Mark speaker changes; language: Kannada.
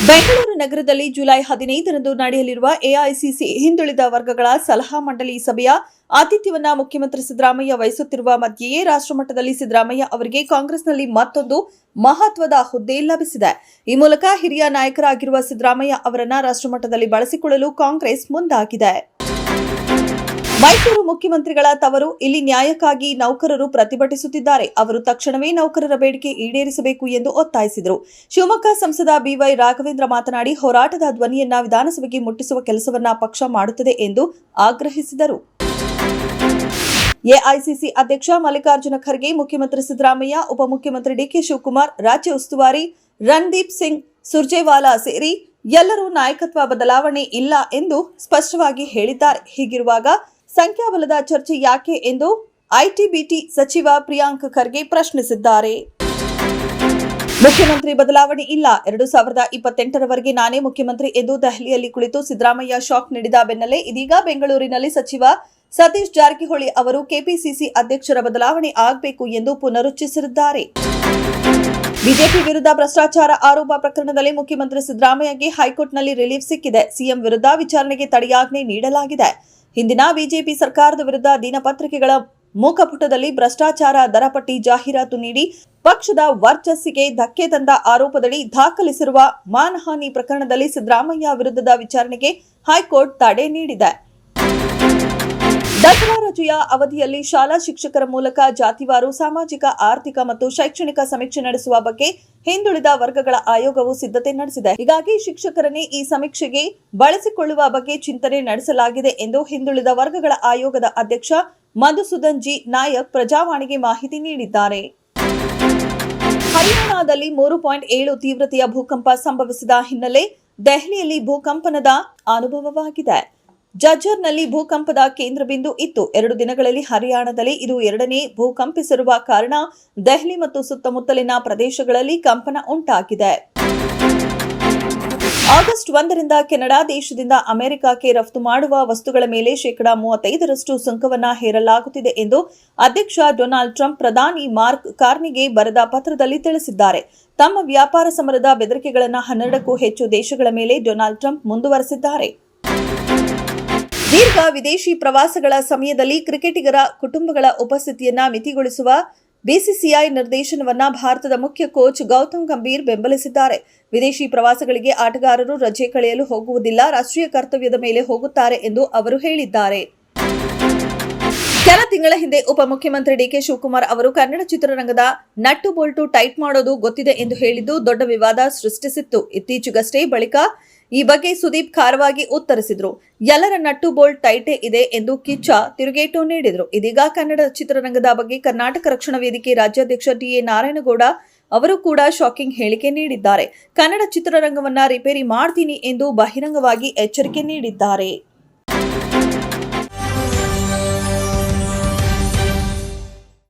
Speaker 1: ಬೆಂಗಳೂರು ನಗರದಲ್ಲಿ ಜುಲೈ 15ರಂದು ನಡೆಯಲಿರುವ ಎಐಸಿಸಿ ಹಿಂದುಳಿದ ವರ್ಗಗಳ ಸಲಹಾ ಮಂಡಳಿ ಸಭೆಯ ಆತಿಥ್ಯವನ್ನ ಮುಖ್ಯಮಂತ್ರಿ ಸಿದ್ದರಾಮಯ್ಯ ವಹಿಸುತ್ತಿರುವ ಮಧ್ಯೆಯೇ ರಾಷ್ಟ್ರಮಟ್ಟದಲ್ಲಿ ಸಿದ್ದರಾಮಯ್ಯ ಅವರಿಗೆ ಕಾಂಗ್ರೆಸ್ನಲ್ಲಿ ಮತ್ತೊಂದು ಮಹತ್ವದ ಹುದ್ದೆ ಲಭಿಸಿದೆ. ಈ ಮೂಲಕ ಹಿರಿಯ ನಾಯಕರಾಗಿರುವ ಸಿದ್ದರಾಮಯ್ಯ ಅವರನ್ನ ರಾಷ್ಟ್ರಮಟ್ಟದಲ್ಲಿ ಬಳಸಿಕೊಳ್ಳಲು ಕಾಂಗ್ರೆಸ್ ಮುಂದಾಗಿದೆ. ಮೈಸೂರು ಮುಖ್ಯಮಂತ್ರಿಗಳ ತವರು ಇಲ್ಲಿ ನ್ಯಾಯಕ್ಕಾಗಿ ನೌಕರರು ಪ್ರತಿಭಟಿಸುತ್ತಿದ್ದಾರೆ. ಅವರು ತಕ್ಷಣವೇ ನೌಕರರ ಬೇಡಿಕೆ ಈಡೇರಿಸಬೇಕು ಎಂದು ಒತ್ತಾಯಿಸಿದರು. ಶಿವಮೊಗ್ಗ ಸಂಸದ ಬಿವೈ ರಾಘವೇಂದ್ರ ಮಾತನಾಡಿ, ಹೋರಾಟದ ಧ್ವನಿಯನ್ನ ವಿಧಾನಸಭೆಗೆ ಮುಟ್ಟಿಸುವ ಕೆಲಸವನ್ನ ಪಕ್ಷ ಮಾಡುತ್ತದೆ ಎಂದು ಆಗ್ರಹಿಸಿದರು. ಎಐಸಿಸಿ ಅಧ್ಯಕ್ಷ ಮಲ್ಲಿಕಾರ್ಜುನ ಖರ್ಗೆ, ಮುಖ್ಯಮಂತ್ರಿ ಸಿದ್ದರಾಮಯ್ಯ, ಉಪಮುಖ್ಯಮಂತ್ರಿ ಡಿಕೆ ಶಿವಕುಮಾರ್, ರಾಜ್ಯ ಉಸ್ತುವಾರಿ ರಣದೀಪ್ ಸಿಂಗ್ ಸುರ್ಜೇವಾಲಾ ಸೇರಿ ಎಲ್ಲರೂ ನಾಯಕತ್ವ ಬದಲಾವಣೆ ಇಲ್ಲ ಎಂದು ಸ್ಪಷ್ಟವಾಗಿ ಹೇಳಿದ್ದಾರೆ. ಹೀಗಿರುವಾಗ ಸಂಖ್ಯಾಬಲದ ಚರ್ಚೆ ಯಾಕೆ ಎಂದು ಐಟಿಬಿಟಿ ಸಚಿವ ಪ್ರಿಯಾಂಕ್ ಖರ್ಗೆ ಪ್ರಶ್ನಿಸಿದ್ದಾರೆ. ಮುಖ್ಯಮಂತ್ರಿ ಬದಲಾವಣೆ ಇಲ್ಲ, 2028ರವರೆಗೆ ನಾನೇ ಮುಖ್ಯಮಂತ್ರಿ ಎಂದು ದೆಹಲಿಯಲ್ಲಿ ಕುಳಿತು ಸಿದ್ದರಾಮಯ್ಯ ಶಾಕ್ ನೀಡಿದ ಬೆನ್ನಲ್ಲೇ ಇದೀಗ ಬೆಂಗಳೂರಿನಲ್ಲಿ ಸಚಿವ ಸತೀಶ್ ಜಾರಕಿಹೊಳಿ ಅವರು ಕೆಪಿಸಿಸಿ ಅಧ್ಯಕ್ಷರ ಬದಲಾವಣೆ ಆಗಬೇಕು ಎಂದು ಪುನರುಚ್ಚರಿಸಿದ್ದಾರೆ. ಬಿಜೆಪಿ ವಿರುದ್ಧ ಭ್ರಷ್ಟಾಚಾರ ಆರೋಪ ಪ್ರಕರಣದಲ್ಲಿ ಮುಖ್ಯಮಂತ್ರಿ ಸಿದ್ದರಾಮಯ್ಯಗೆ ಹೈಕೋರ್ಟ್ನಲ್ಲಿ ರಿಲೀಫ್ ಸಿಕ್ಕಿದೆ. ಸಿಎಂ ವಿರುದ್ಧ ವಿಚಾರಣೆಗೆ ತಡೆಯಾಜ್ಞೆ ನೀಡಲಾಗಿದೆ. ಹಿಂದಿನ ಬಿಜೆಪಿ ಸರ್ಕಾರದ ವಿರುದ್ಧ ದಿನಪತ್ರಿಕೆಗಳ ಮುಖಪುಟದಲ್ಲಿ ಭ್ರಷ್ಟಾಚಾರ ದರಪಟ್ಟಿ ಜಾಹೀರಾತು ನೀಡಿ ಪಕ್ಷದ ವರ್ಚಸ್ಸಿಗೆ ಧಕ್ಕೆ ತಂದ ಆರೋಪದಡಿ ದಾಖಲಿಸಿರುವ ಮಾನಹಾನಿ ಪ್ರಕರಣದಲ್ಲಿ ಸಿದ್ದರಾಮಯ್ಯ ವಿರುದ್ಧದ ವಿಚಾರಣೆಗೆ ಹೈಕೋರ್ಟ್ ತಡೆ ನೀಡಿದೆ. ದಸರಾ ರಜೆಯ ಅವಧಿಯಲ್ಲಿ ಶಾಲಾ ಶಿಕ್ಷಕರ ಮೂಲಕ ಜಾತಿವಾರು ಸಾಮಾಜಿಕ, ಆರ್ಥಿಕ ಮತ್ತು ಶೈಕ್ಷಣಿಕ ಸಮೀಕ್ಷೆ ನಡೆಸುವ ಬಗ್ಗೆ ಹಿಂದುಳಿದ ವರ್ಗಗಳ ಆಯೋಗವು ಸಿದ್ಧತೆ ನಡೆಸಿದೆ. ಹೀಗಾಗಿ ಶಿಕ್ಷಕರನ್ನೇ ಈ ಸಮೀಕ್ಷೆಗೆ ಬಳಸಿಕೊಳ್ಳುವ ಬಗ್ಗೆ ಚಿಂತನೆ ನಡೆಸಲಾಗಿದೆ ಎಂದು ಹಿಂದುಳಿದ ವರ್ಗಗಳ ಆಯೋಗದ ಅಧ್ಯಕ್ಷ ಮಧುಸೂದನ್ ಜಿ ನಾಯಕ್ ಪ್ರಜಾವಾಣಿಗೆ ಮಾಹಿತಿ ನೀಡಿದ್ದಾರೆ. ಹರಿಯಾಣದಲ್ಲಿ 3.7 ತೀವ್ರತೆಯ ಭೂಕಂಪ ಸಂಭವಿಸಿದ ಹಿನ್ನೆಲೆ ದೆಹಲಿಯಲ್ಲಿ ಭೂಕಂಪನದ ಅನುಭವವಾಗಿದೆ. ಜಜ್ಜರ್ನಲ್ಲಿ ಭೂಕಂಪದ ಕೇಂದ್ರಬಿಂದು ಇತ್ತು. 2 ದಿನಗಳಲ್ಲಿ ಹರಿಯಾಣದಲ್ಲಿ ಇದು 2ನೇ ಭೂಕಂಪಿಸಿರುವ ಕಾರಣ ದೆಹಲಿ ಮತ್ತು ಸುತ್ತಮುತ್ತಲಿನ ಪ್ರದೇಶಗಳಲ್ಲಿ ಕಂಪನ ಉಂಟಾಗಿದೆ. ಆಗಸ್ಟ್ 1ರಿಂದ ಕೆನಡಾ ದೇಶದಿಂದ ಅಮೆರಿಕಕ್ಕೆ ರಫ್ತು ಮಾಡುವ ವಸ್ತುಗಳ ಮೇಲೆ ಶೇಕಡಾ 35ರಷ್ಟು ಸುಂಕವನ್ನ ಹೇರಲಾಗುತ್ತಿದೆ ಎಂದು ಅಧ್ಯಕ್ಷ ಡೊನಾಲ್ಡ್ ಟ್ರಂಪ್ ಪ್ರಧಾನಿ ಮಾರ್ಕ್ ಕಾರ್ನಿಗೆ ಬರೆದ ಪತ್ರದಲ್ಲಿ ತಿಳಿಸಿದ್ದಾರೆ. ತಮ್ಮ ವ್ಯಾಪಾರ ಸಮರದ ಬೆದರಿಕೆಗಳನ್ನು 12ಕ್ಕೂ ಹೆಚ್ಚು ದೇಶಗಳ ಮೇಲೆ ಡೊನಾಲ್ಡ್ ಟ್ರಂಪ್ ಮುಂದುವರೆಸಿದ್ದಾರೆ. ದೀರ್ಘ ವಿದೇಶಿ ಪ್ರವಾಸಗಳ ಸಮಯದಲ್ಲಿ ಕ್ರಿಕೆಟಿಗರ ಕುಟುಂಬಗಳ ಉಪಸ್ಥಿತಿಯನ್ನ ಮಿತಿಗೊಳಿಸುವ ಬಿಸಿಸಿಐ ನಿರ್ದೇಶನವನ್ನ ಭಾರತದ ಮುಖ್ಯ ಕೋಚ್ ಗೌತಮ್ ಗಂಭೀರ್ ಬೆಂಬಲಿಸಿದ್ದಾರೆ. ವಿದೇಶಿ ಪ್ರವಾಸಗಳಿಗೆ ಆಟಗಾರರು ರಜೆ ಕಳೆಯಲು ಹೋಗುವುದಿಲ್ಲ, ರಾಷ್ಟ್ರೀಯ ಕರ್ತವ್ಯದ ಮೇಲೆ ಹೋಗುತ್ತಾರೆ ಎಂದು ಅವರು ಹೇಳಿದ್ದಾರೆ. ಕೆಲ ತಿಂಗಳ ಹಿಂದೆ ಉಪಮುಖ್ಯಮಂತ್ರಿ ಡಿಕೆ ಶಿವಕುಮಾರ್ ಅವರು ಕನ್ನಡ ಚಿತ್ರರಂಗದ ನಟ್ಟು ಬೋಲ್ಟು ಟೈಟ್ ಮಾಡೋದು ಗೊತ್ತಿದೆ ಎಂದು ಹೇಳಿದ್ದು ದೊಡ್ಡ ವಿವಾದ ಸೃಷ್ಟಿಸಿತ್ತು. ಇತ್ತೀಚೆಗಷ್ಟೇ ಬಳಿಕ ಈ ಬಗ್ಗೆ ಸುದೀಪ್ ಖಾರವಾಗಿ ಉತ್ತರಿಸಿದ್ರು. ಎಲ್ಲರ ನಟ್ಟು ಬೋಲ್ಟ್ ಟೈಟೇ ಇದೆ ಎಂದು ಕಿಚ್ಚ ತಿರುಗೇಟು ನೀಡಿದ್ರು. ಇದೀಗ ಕನ್ನಡ ಚಿತ್ರರಂಗದ ಬಗ್ಗೆ ಕರ್ನಾಟಕ ರಕ್ಷಣಾ ವೇದಿಕೆ ರಾಜ್ಯಾಧ್ಯಕ್ಷ ಟಿಎ ನಾರಾಯಣಗೌಡ ಅವರು ಕೂಡ ಶಾಕಿಂಗ್ ಹೇಳಿಕೆ ನೀಡಿದ್ದಾರೆ. ಕನ್ನಡ ಚಿತ್ರರಂಗವನ್ನ ರಿಪೇರಿ ಮಾಡ್ತೀನಿ ಎಂದು ಬಹಿರಂಗವಾಗಿ ಎಚ್ಚರಿಕೆ ನೀಡಿದ್ದಾರೆ.